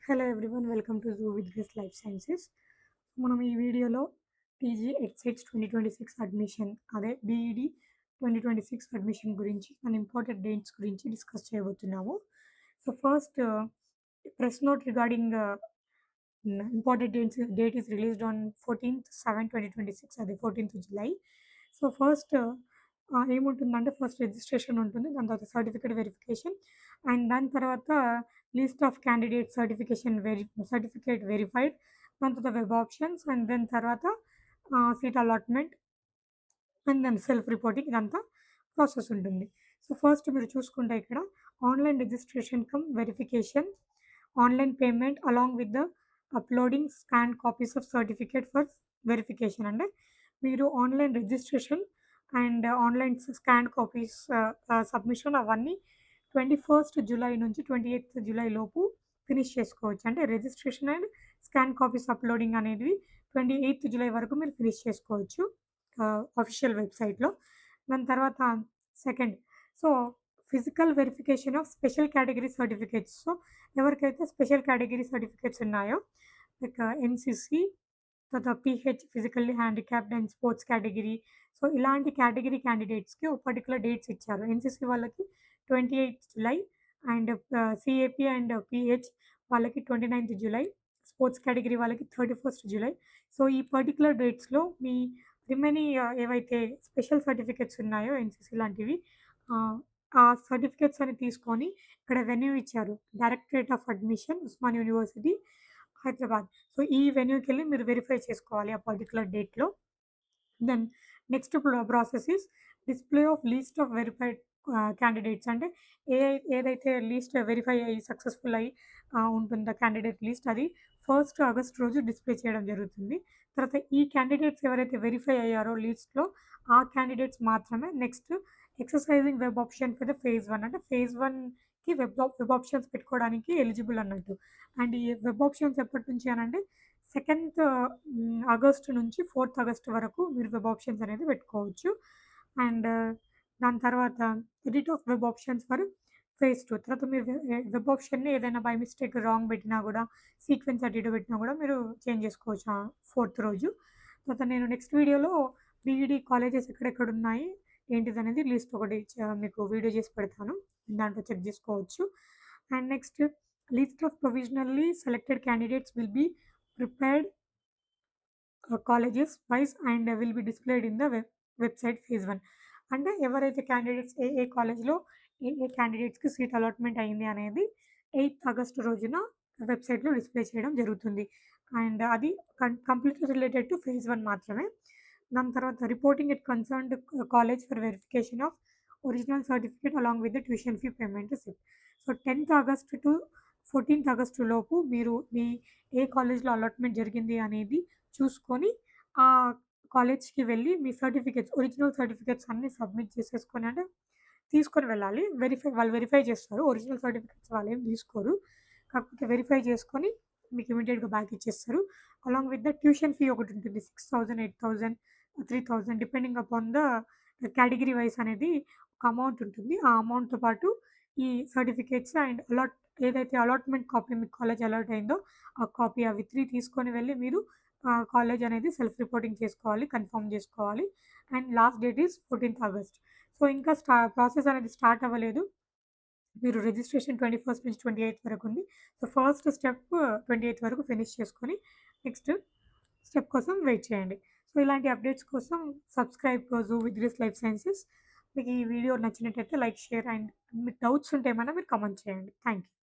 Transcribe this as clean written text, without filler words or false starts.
Hello everyone welcome to zoo with Grace Life Sciences. మనం ఈ వీడియోలో టీజీ ఎక్సెట్స్ 2026 అడ్మిషన్ బీఈడి 2026 అడ్మిషన్ గురించి అండ్ ఇంపార్టెంట్ డేట్స్ గురించి డిస్కస్ చేయబోతున్నాము. So first press note regarding important date is released on 14/7/2026, అది 14th July. So first ఏముంటుందంటే first registration ఉంటుంది, దాని తర్వాత సర్టిఫికేట్ వెరిఫికేషన్ అండ్ దాని తర్వాత list of candidate certificate verified, దాని తర్వాత వెబ్ ఆప్షన్స్ అండ్ దెన్ తర్వాత seat allotment and then self reporting, ఇదంతా ప్రాసెస్ ఉంటుంది. సో ఫస్ట్ మీరు చూసుకుంటే ఇక్కడ online registration come verification, online payment along with the uploading scan copies of certificate for verification. అంటే మీరు online registration and online scan copies submission అవన్నీ 21st July నుంచి 28th July లోపు ఫినిష్ చేసుకోవచ్చు. అంటే registration and scan copies uploading అనేది 28th July వరకు మీరు ఫినిష్ చేసుకోవచ్చు అఫీషియల్ వెబ్సైట్లో. దాని తర్వాత second, so physical verification of special category certificates. So ఎవరికైతే స్పెషల్ కేటగిరీ సర్టిఫికేట్స్ ఉన్నాయో లైక్ ఎన్సిసి, తర్వాత pH physically handicapped and sports category, so ఇలాంటి కేటగిరీ క్యాండిడేట్స్కి ఒక పర్టికులర్ డేట్స్ ఇచ్చారు. ఎన్సిసి వాళ్ళకి 28th July and CAP and pH వాళ్ళకి 29th July, sports category వాళ్ళకి 31st July. సో ఈ పర్టికులర్ డేట్స్లో మీ రిమైనింగ్ ఏవైతే స్పెషల్ సర్టిఫికేట్స్ ఉన్నాయో ఎన్సిసి లాంటివి, ఆ సర్టిఫికేట్స్ అని తీసుకొని ఇక్కడ వెన్యూ ఇచ్చారు, directorate of admission, Osman university, Hyderabad. So ఈ వెన్యూకి వెళ్ళి మీరు వెరిఫై చేసుకోవాలి ఆ పర్టికులర్ డేట్లో. Then next process is display of list of verified candidates. అంటే ఏదైతే లీస్ట్ వెరిఫై అయ్యి సక్సెస్ఫుల్ అయ్యి ఉంటుందో క్యాండిడేట్ లిస్ట్, అది 1st August రోజు డిస్ప్లే చేయడం జరుగుతుంది. తర్వాత ఈ క్యాండిడేట్స్ ఎవరైతే వెరిఫై అయ్యారో లిస్ట్లో, ఆ క్యాండిడేట్స్ మాత్రమే next exercising web option for the phase 1, అంటే phase 1కి వెబ్ ఆప్షన్స్ పెట్టుకోవడానికి ఎలిజిబుల్ అన్నట్టు. అండ్ ఈ వెబ్ ఆప్షన్స్ ఎప్పటి నుంచి అనంటే 2nd August నుంచి 4th August వరకు మీరు వెబ్ ఆప్షన్స్ అనేది పెట్టుకోవచ్చు. అండ్ దాని తర్వాత edit of web options for phase 2. తర్వాత మీరు వెబ్ ఆప్షన్‌ని ఏదైనా బై మిస్టేక్ రాంగ్ పెట్టినా కూడా, సీక్వెన్స్ అటు ఇటు పెట్టినా కూడా మీరు చేంజ్ చేసుకోవచ్చు 4th రోజు. తర్వాత నేను నెక్స్ట్ వీడియోలో బీఈడీ కాలేజెస్ ఎక్కడెక్కడున్నాయి ఏంటిదనేది లిస్ట్ ఒకటి మీకు వీడియో చేసి పెడతాను, దాంట్లో చెక్ చేసుకోవచ్చు. And next list of provisionally selected candidates will be prepared colleges wise and will be displayed in the website phase 1. అంటే ఎవరైతే క్యాండిడేట్స్ ఏ కాలేజ్లో ఏ క్యాండిడేట్స్కి సీట్ అలాట్మెంట్ అయింది అనేది 8th August రోజున వెబ్సైట్లో డిస్ప్లే చేయడం జరుగుతుంది. అండ్ అది కంప్లీట్లీ రిలేటెడ్ టు phase 1 మాత్రమే. దాని తర్వాత reporting at concerned college for verification of original certificate along with the tuition fee payment receipt. So 10th August to 14th August లోపు మీరు మీ ఏ కాలేజ్లో అలాట్మెంట్ జరిగింది అనేది చూసుకొని ఆ కాలేజ్‌కి వెళ్ళి మీ ఒరిజినల్ సర్టిఫికేట్స్ అన్నీ సబ్మిట్ చేసేసుకొని, అంటే తీసుకొని వెళ్ళాలి. వాళ్ళు వెరిఫై చేస్తారు. ఒరిజినల్ సర్టిఫికేట్స్ వాళ్ళేం తీసుకోరు. కాకపోతే వెరిఫై చేసుకొని మీకు ఇమ్మీడియేట్‌గా బ్యాక్ ఇచ్చేస్తారు. Along with the tuition fee ఒకటుంటుంది. 6,000, 8,000, 3,000 depending upon the category wise అనేది ఒక అమౌంట్ ఉంటుంది. ఆ అమౌంట్‌తో పాటు ఈ సర్టిఫికేట్స్ అండ్ ఏదైతే అలాట్మెంట్ కాపీ మీకు కాలేజ్ అలాట్ అయిందో ఆ కాపీ, అవి 3 తీసుకొని వెళ్ళి మీరు కాలేజ్ అనేది సెల్ఫ్ రిపోర్టింగ్ చేసుకోవాలి, కన్ఫర్మ్ చేసుకోవాలి. And last date is 14th August. So ఇంకా ప్రాసెస్ అనేది స్టార్ట్ అవ్వలేదు. మీరు రిజిస్ట్రేషన్ 21st నుంచి 28th వరకు ఉంది. సో ఫస్ట్ స్టెప్ 28th వరకు ఫినిష్ చేసుకొని నెక్స్ట్ స్టెప్ కోసం వెయిట్ చేయండి. సో ఇలాంటి అప్డేట్స్ కోసం subscribe zoo with Grace Life sciences. మీకు ఈ వీడియో నచ్చినట్టయితే లైక్, షేర్ అండ్ మీకు డౌట్స్ ఉంటే ఏమైనా మీరు కామెంట్ చేయండి. Thank you.